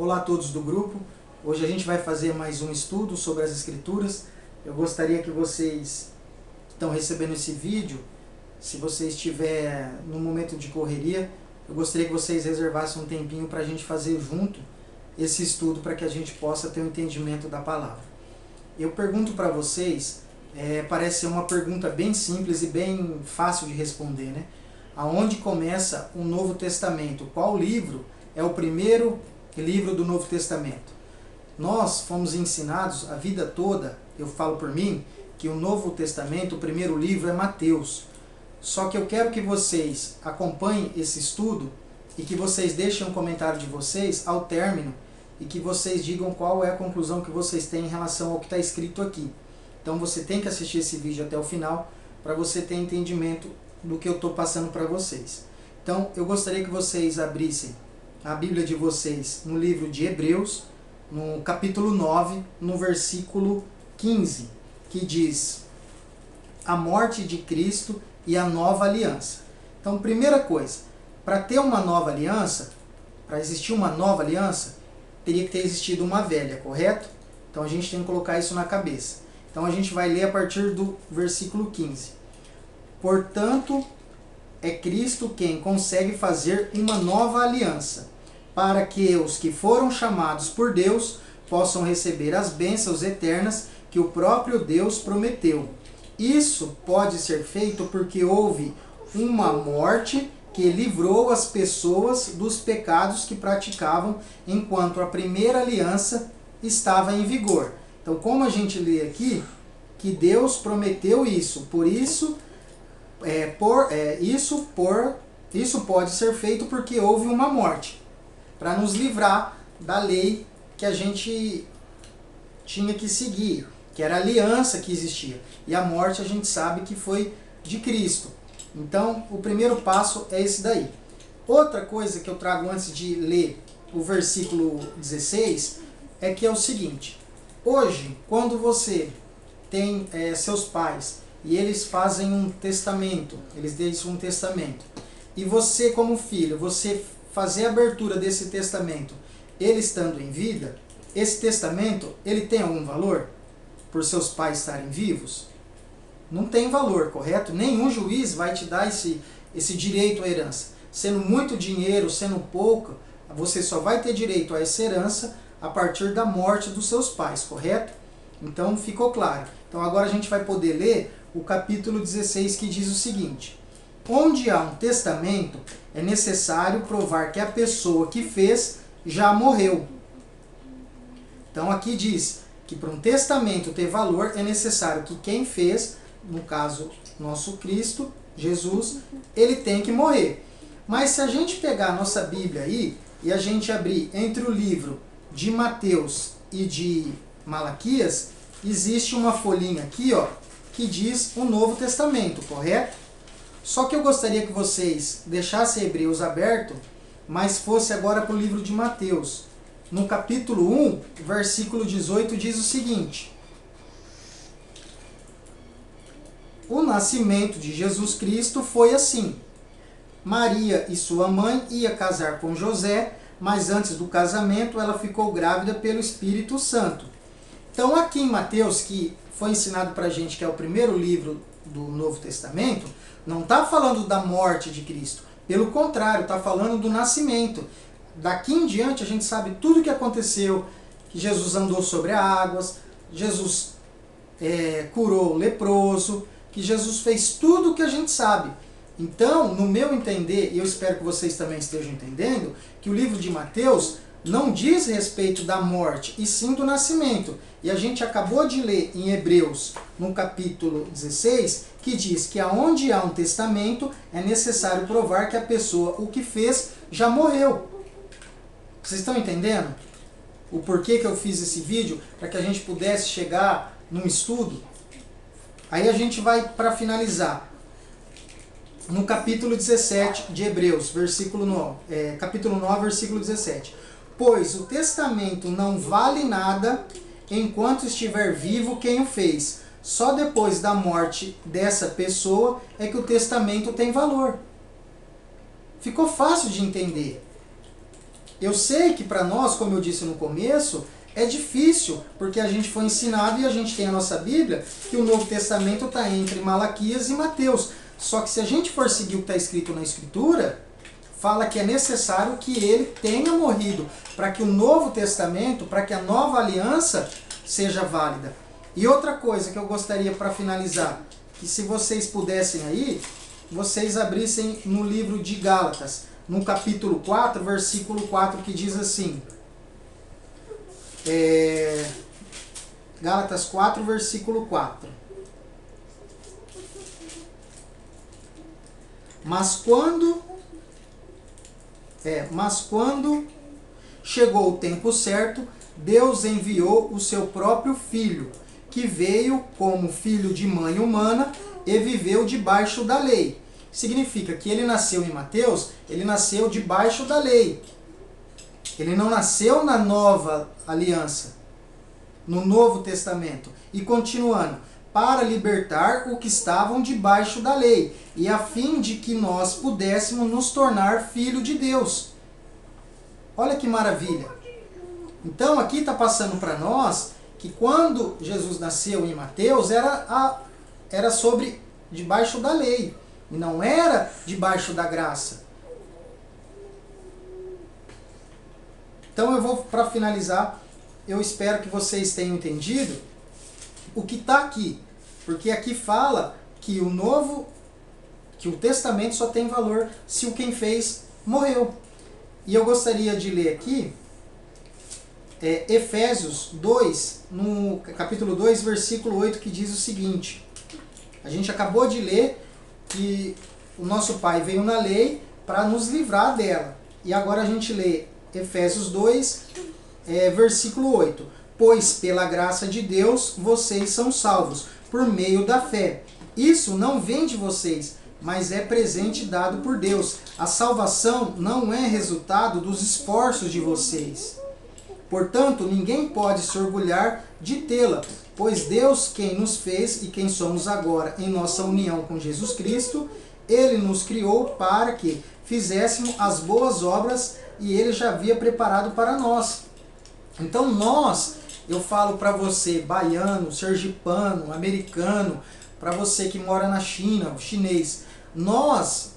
Olá a todos do grupo. Hoje a gente vai fazer mais um estudo sobre as Escrituras. Eu gostaria que vocês que estão recebendo esse vídeo, se você estiver no momento de correria, eu gostaria que vocês reservassem um tempinho para a gente fazer junto esse estudo, para que a gente possa ter um entendimento da palavra. Eu pergunto para vocês, parece ser uma pergunta bem simples e bem fácil de responder, né? Aonde começa o Novo Testamento? Qual livro é o primeiro livro do Novo Testamento? Nós fomos ensinados a vida toda, eu falo por mim, que o Novo Testamento, o primeiro livro é Mateus. Só que eu quero que vocês acompanhem esse estudo e que vocês deixem um comentário de vocês ao término e que vocês digam qual é a conclusão que vocês têm em relação ao que está escrito aqui. Então você tem que assistir esse vídeo até o final para você ter entendimento do que eu estou passando para vocês. Então eu gostaria que vocês abrissem a Bíblia de vocês no livro de Hebreus, no capítulo 9, no versículo 15, que diz: a morte de Cristo e a nova aliança. Então, primeira coisa, para ter uma nova aliança, para existir uma nova aliança, teria que ter existido uma velha, correto? Então a gente tem que colocar isso na cabeça. Então a gente vai ler a partir do versículo 15. Portanto, é Cristo quem consegue fazer uma nova aliança, para que os que foram chamados por Deus possam receber as bênçãos eternas que o próprio Deus prometeu. Isso pode ser feito porque houve uma morte que livrou as pessoas dos pecados que praticavam enquanto a primeira aliança estava em vigor. Então, como a gente lê aqui, que Deus prometeu isso, por isso, isso pode ser feito porque houve uma morte, para nos livrar da lei que a gente tinha que seguir, que era a aliança que existia. E a morte a gente sabe que foi de Cristo. Então, o primeiro passo é esse daí. Outra coisa que eu trago antes de ler o versículo 16 é que é o seguinte: hoje, quando você tem seus pais e eles fazem um testamento, eles deixam um testamento, e você como filho, você fazer a abertura desse testamento, ele estando em vida, esse testamento, ele tem algum valor? Por seus pais estarem vivos? Não tem valor, correto? Nenhum juiz vai te dar esse direito à herança. Sendo muito dinheiro, sendo pouco, você só vai ter direito a essa herança a partir da morte dos seus pais, correto? Então ficou claro. Então agora a gente vai poder ler o capítulo 16, que diz o seguinte: onde há um testamento, é necessário provar que a pessoa que fez já morreu. Então aqui diz que para um testamento ter valor é necessário que quem fez, no caso nosso Cristo, Jesus, ele tem que morrer. Mas se a gente pegar a nossa Bíblia aí e a gente abrir entre o livro de Mateus e de Malaquias, existe uma folhinha aqui, ó, que diz o Novo Testamento, correto? Só que eu gostaria que vocês deixassem Hebreus aberto, mas fosse agora para o livro de Mateus. No capítulo 1, versículo 18, diz o seguinte: o nascimento de Jesus Cristo foi assim. Maria e sua mãe iam casar com José, mas antes do casamento ela ficou grávida pelo Espírito Santo. Então aqui em Mateus, que foi ensinado para a gente que é o primeiro livro do Novo Testamento, não está falando da morte de Cristo. Pelo contrário, está falando do nascimento. Daqui em diante a gente sabe tudo o que aconteceu, que Jesus andou sobre as águas, Jesus curou o leproso, que Jesus fez tudo o que a gente sabe. Então, no meu entender, e eu espero que vocês também estejam entendendo, que o livro de Mateus não diz respeito da morte, e sim do nascimento. E a gente acabou de ler em Hebreus, no capítulo 16, que diz que aonde há um testamento, é necessário provar que a pessoa, o que fez, já morreu. Vocês estão entendendo o porquê que eu fiz esse vídeo? Para que a gente pudesse chegar num estudo. Aí a gente vai para finalizar no capítulo 17 de Hebreus, capítulo 9, versículo 17. Pois o testamento não vale nada enquanto estiver vivo quem o fez. Só depois da morte dessa pessoa é que o testamento tem valor. Ficou fácil de entender. Eu sei que para nós, como eu disse no começo, é difícil, porque a gente foi ensinado e a gente tem a nossa Bíblia, que o Novo Testamento está entre Malaquias e Mateus. Só que se a gente for seguir o que está escrito na Escritura, fala que é necessário que ele tenha morrido, para que o Novo Testamento, para que a nova aliança seja válida. E outra coisa que eu gostaria para finalizar, que se vocês pudessem aí, vocês abrissem no livro de Gálatas, no capítulo 4, versículo 4, que diz assim, Gálatas 4, versículo 4. Mas quando chegou o tempo certo, Deus enviou o seu próprio Filho, que veio como filho de mãe humana e viveu debaixo da lei. Significa que ele nasceu em Mateus, ele nasceu debaixo da lei. Ele não nasceu na nova aliança, no Novo Testamento. E continuando, para libertar o que estavam debaixo da lei, e a fim de que nós pudéssemos nos tornar filho de Deus. Olha que maravilha! Então aqui está passando para nós que quando Jesus nasceu em Mateus, era sobre debaixo da lei, e não era debaixo da graça. Então eu vou, para finalizar, eu espero que vocês tenham entendido o que está aqui. Porque aqui fala que que o testamento só tem valor se o quem fez morreu. E eu gostaria de ler aqui Efésios 2, no capítulo 2, versículo 8, que diz o seguinte. A gente acabou de ler que o nosso Pai veio na lei para nos livrar dela. E agora a gente lê Efésios 2, versículo 8. Pois pela graça de Deus vocês são salvos, por meio da fé. Isso não vem de vocês, mas é presente dado por Deus. A salvação não é resultado dos esforços de vocês. Portanto, ninguém pode se orgulhar de tê-la, pois Deus, quem nos fez e quem somos agora em nossa união com Jesus Cristo, Ele nos criou para que fizéssemos as boas obras e Ele já havia preparado para nós. Então eu falo para você, baiano, sergipano, americano, para você que mora na China, chinês, nós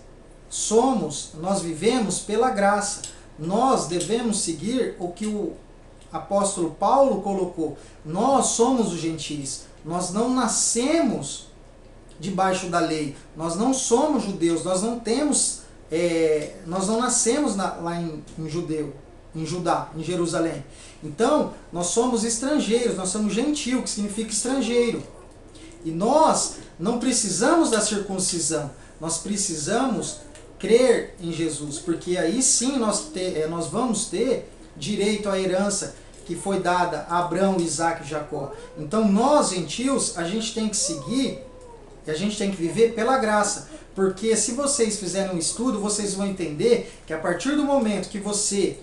vivemos pela graça. Nós devemos seguir o que o apóstolo Paulo colocou. Nós somos os gentis. Nós não nascemos debaixo da lei. Nós não somos judeus. Nós não nascemos lá em Judá, em Jerusalém. Então, nós somos estrangeiros, nós somos gentil, que significa estrangeiro. E nós não precisamos da circuncisão, nós precisamos crer em Jesus, porque aí sim nós vamos ter direito à herança que foi dada a Abraão, Isaac e Jacó. Então nós, gentios, a gente tem que seguir, e a gente tem que viver pela graça. Porque se vocês fizerem um estudo, vocês vão entender que a partir do momento que você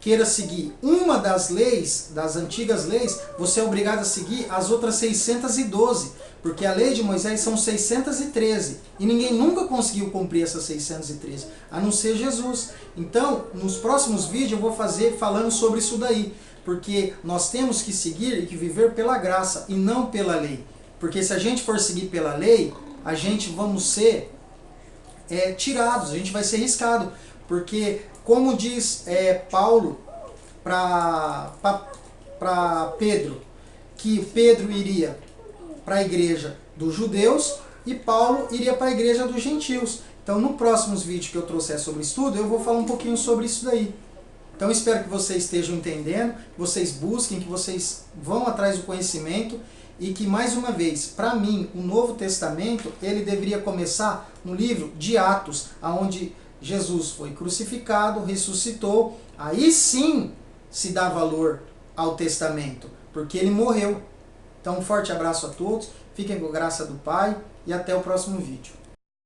queira seguir uma das leis, das antigas leis, você é obrigado a seguir as outras 612, porque a lei de Moisés são 613, e ninguém nunca conseguiu cumprir essas 613, a não ser Jesus. Então, nos próximos vídeos eu vou fazer falando sobre isso daí, porque nós temos que seguir e que viver pela graça, e não pela lei. Porque se a gente for seguir pela lei, a gente vamos ser tirados, a gente vai ser riscado, porque como diz Paulo para Pedro, que Pedro iria para a igreja dos judeus e Paulo iria para a igreja dos gentios. Então no próximos vídeos que eu trouxer sobre estudo, eu vou falar um pouquinho sobre isso daí. Então espero que vocês estejam entendendo, que vocês busquem, que vocês vão atrás do conhecimento e que, mais uma vez, para mim, o Novo Testamento, ele deveria começar no livro de Atos, onde Jesus foi crucificado, ressuscitou, aí sim se dá valor ao testamento, porque ele morreu. Então um forte abraço a todos, fiquem com a graça do Pai e até o próximo vídeo.